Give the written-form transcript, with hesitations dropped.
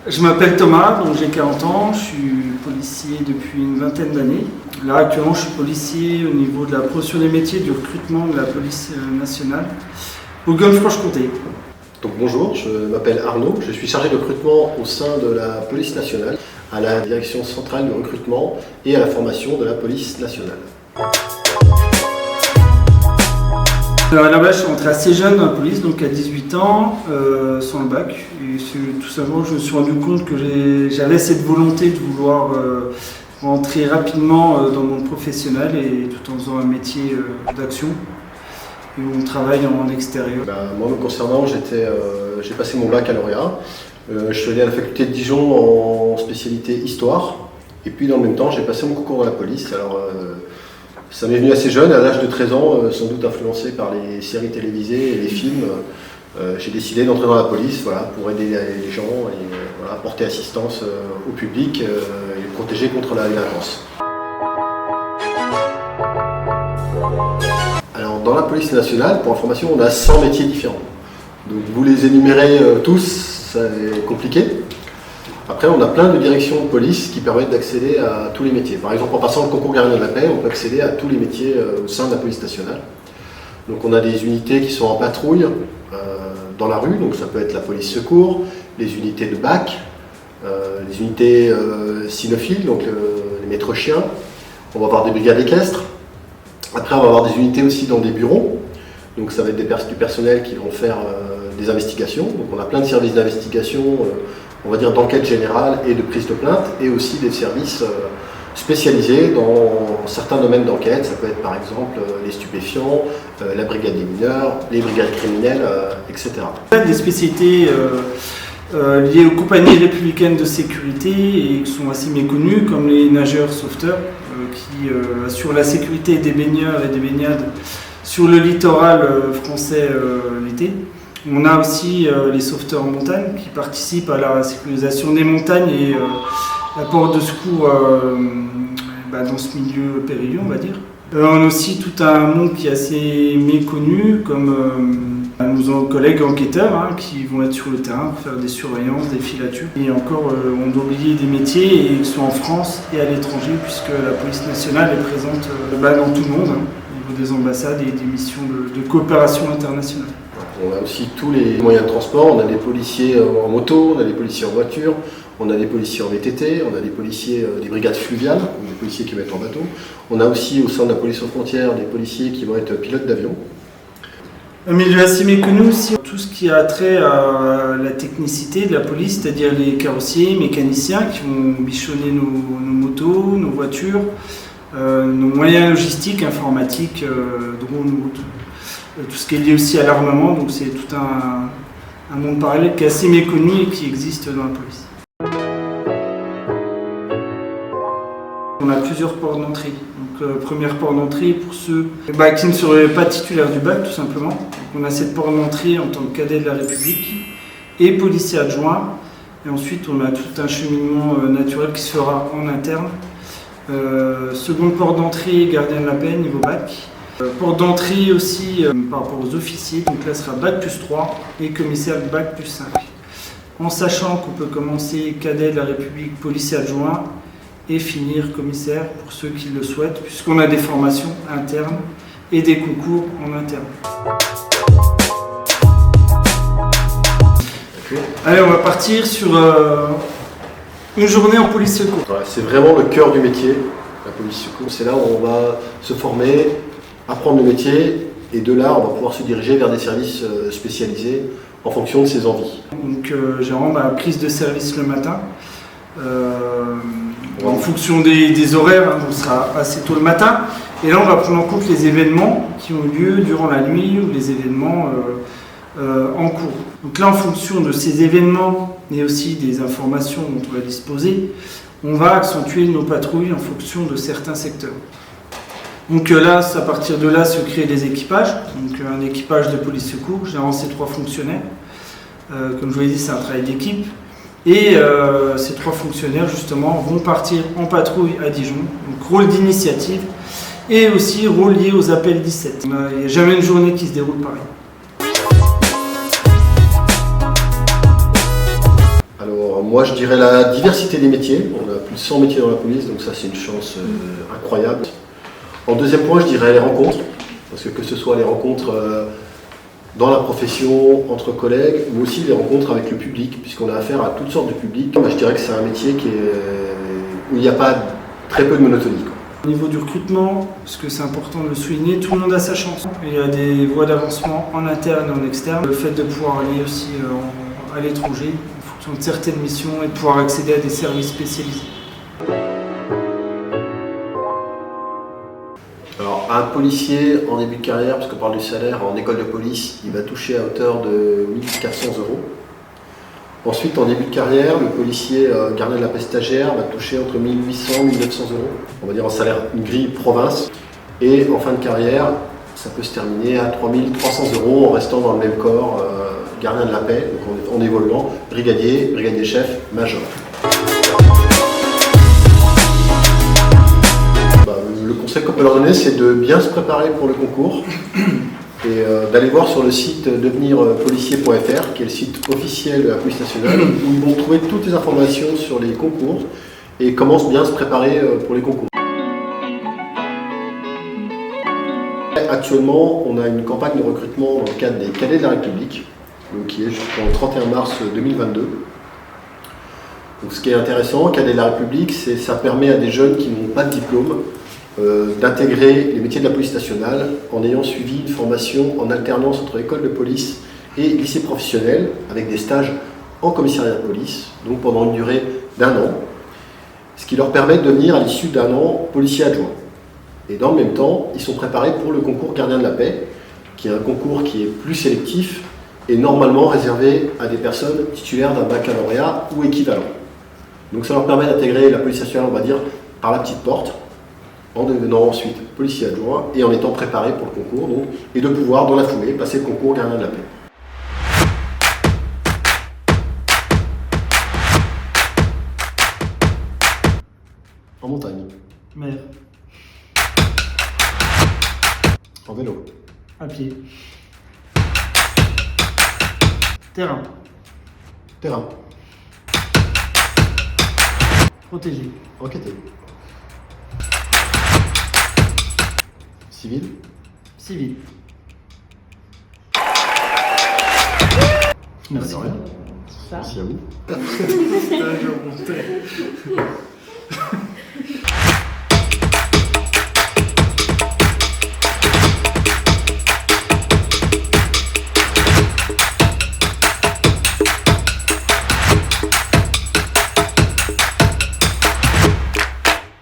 Je m'appelle Thomas, donc j'ai 40 ans, je suis policier depuis une vingtaine d'années. Là actuellement je suis policier au niveau de la promotion des métiers du recrutement de la police nationale au Bourgogne-Franche-Comté. Donc bonjour, je m'appelle Arnaud, je suis chargé de recrutement au sein de la police nationale, à la direction centrale du recrutement et à la formation de la police nationale. À la base, je suis rentré assez jeune dans la police, donc à 18 ans, sans le bac. Et tout simplement, je me suis rendu compte que j'avais cette volonté de vouloir rentrer rapidement dans le monde professionnel et tout en faisant un métier d'action. Et où on travaille en extérieur. Moi, me concernant, j'ai passé mon baccalauréat. Je suis allé à la faculté de Dijon en spécialité histoire. Et puis, dans le même temps, j'ai passé mon concours à la police. Alors, ça m'est venu assez jeune, à l'âge de 13 ans, sans doute influencé par les séries télévisées et les films. J'ai décidé d'entrer dans la police pour aider les gens et apporter assistance au public et les protéger contre la délinquance. Alors, dans la police nationale, pour information, on a 100 métiers différents. Donc vous les énumérez tous, c'est compliqué. Après, on a plein de directions de police qui permettent d'accéder à tous les métiers. Par exemple, en passant le concours gardien de la paix, on peut accéder à tous les métiers au sein de la police nationale. Donc on a des unités qui sont en patrouille dans la rue, donc ça peut être la police secours, les unités de BAC, les unités cynophiles, donc les maîtres chiens. On va avoir des brigades équestres. Après, on va avoir des unités aussi dans des bureaux. Donc ça va être du personnel qui vont faire des investigations. Donc on a plein de services d'investigation, on va dire d'enquête générale et de prise de plainte, et aussi des services spécialisés dans certains domaines d'enquête. Ça peut être par exemple les stupéfiants, la brigade des mineurs, les brigades criminelles, etc. Des spécialités liées aux compagnies républicaines de sécurité et qui sont assez méconnues, comme les nageurs sauveteurs qui assurent la sécurité des baigneurs et des baignades sur le littoral français l'été. On a aussi les sauveteurs en montagne qui participent à la sécurisation des montagnes et l'apport de secours dans ce milieu périlleux, on va dire. On a aussi tout un monde qui est assez méconnu, comme nos collègues enquêteurs qui vont être sur le terrain pour faire des surveillances, des filatures. Et encore, on doit oublier des métiers qui sont en France et à l'étranger, puisque la police nationale est présente dans tout le monde, au niveau des ambassades et des missions de coopération internationale. On a aussi tous les moyens de transport, on a des policiers en moto, on a des policiers en voiture, on a des policiers en VTT, on a des policiers des brigades fluviales, des policiers qui vont être en bateau. On a aussi au sein de la police aux frontières des policiers qui vont être pilotes d'avion. Un milieu assez méconnu aussi, tout ce qui a trait à la technicité de la police, c'est-à-dire les carrossiers, mécaniciens qui vont bichonner nos motos, nos voitures, nos moyens logistiques, informatiques, drones, tout ce qui est lié aussi à l'armement. Donc c'est tout un monde parallèle qui est assez méconnu et qui existe dans la police. On a plusieurs ports d'entrée. Donc, première porte d'entrée pour ceux qui ne seraient pas titulaires du bac, tout simplement. Donc, on a cette porte d'entrée en tant que cadet de la République et policier adjoint. Et ensuite, on a tout un cheminement naturel qui se fera en interne. Seconde porte d'entrée, gardien de la paix, niveau bac. Porte d'entrée aussi par rapport aux officiers. Donc là, ce sera bac plus 3 et commissaire bac plus 5. En sachant qu'on peut commencer cadet de la République, policier adjoint, et finir commissaire pour ceux qui le souhaitent, puisqu'on a des formations internes et des concours en interne. Allez, on va partir sur une journée en police secours. C'est vraiment le cœur du métier, la police secours. C'est là où on va se former, apprendre le métier, et de là, on va pouvoir se diriger vers des services spécialisés en fonction de ses envies. Donc, j'ai vraiment ma prise de service le matin. En fonction des horaires, on sera assez tôt le matin. Et là, on va prendre en compte les événements qui ont lieu durant la nuit ou les événements en cours. Donc là, en fonction de ces événements et aussi des informations dont on va disposer, on va accentuer nos patrouilles en fonction de certains secteurs. Donc là, à partir de là, se créent des équipages. Donc un équipage de police secours, généralement c'est 3 fonctionnaires. Comme je vous l'ai dit, c'est un travail d'équipe. Et ces 3 fonctionnaires, justement, vont partir en patrouille à Dijon. Donc rôle d'initiative et aussi rôle lié aux appels 17. Il n'y a jamais une journée qui se déroule pareil. Alors Moi, je dirais la diversité des métiers. On a plus de 100 métiers dans la police, donc ça, c'est une chance incroyable. En deuxième point, je dirais les rencontres, parce que ce soit les rencontres dans la profession, entre collègues, mais aussi les rencontres avec le public, puisqu'on a affaire à toutes sortes de publics. Je dirais que c'est un métier où il n'y a pas très peu de monotonie, quoi. Au niveau du recrutement, parce que c'est important de le souligner, tout le monde a sa chance. Il y a des voies d'avancement en interne et en externe. Le fait de pouvoir aller aussi à l'étranger, en fonction de certaines missions, et de pouvoir accéder à des services spécialisés. Alors, un policier en début de carrière, parce qu'on parle du salaire, en école de police, il va toucher à hauteur de 1 400 €. Ensuite, en début de carrière, le policier gardien de la paix stagiaire va toucher entre 1 800 et 1 900 €. On va dire en salaire, une grille province. Et en fin de carrière, ça peut se terminer à 3 300 € en restant dans le même corps, gardien de la paix, donc en évoluant, brigadier, brigadier chef, major. Le conseil qu'on peut leur donner, c'est de bien se préparer pour le concours et d'aller voir sur le site devenirpolicier.fr, qui est le site officiel de la police nationale, où ils vont trouver toutes les informations sur les concours et comment bien se préparer pour les concours. Actuellement, on a une campagne de recrutement dans le cadre des cadets de la République, donc qui est jusqu'au 31 mars 2022. Donc, ce qui est intéressant, cadet de la République, c'est ça permet à des jeunes qui n'ont pas de diplôme d'intégrer les métiers de la police nationale en ayant suivi une formation en alternance entre école de police et lycée professionnel, avec des stages en commissariat de police, donc pendant une durée d'1 an, ce qui leur permet de devenir à l'issue d'1 an policier adjoint. Et dans le même temps, ils sont préparés pour le concours gardien de la paix, qui est un concours qui est plus sélectif et normalement réservé à des personnes titulaires d'un baccalauréat ou équivalent. Donc ça leur permet d'intégrer la police nationale, on va dire, par la petite porte, en devenant ensuite policier adjoint et en étant préparé pour le concours, donc, et de pouvoir, dans la foulée, passer le concours gardien de la paix. En montagne. Mer. En vélo. À pied. Terrain. Terrain. Protégé. Enquêter. Civil. Civil. Merci. De rien. Ça. Merci à vous. C'est un jour monté.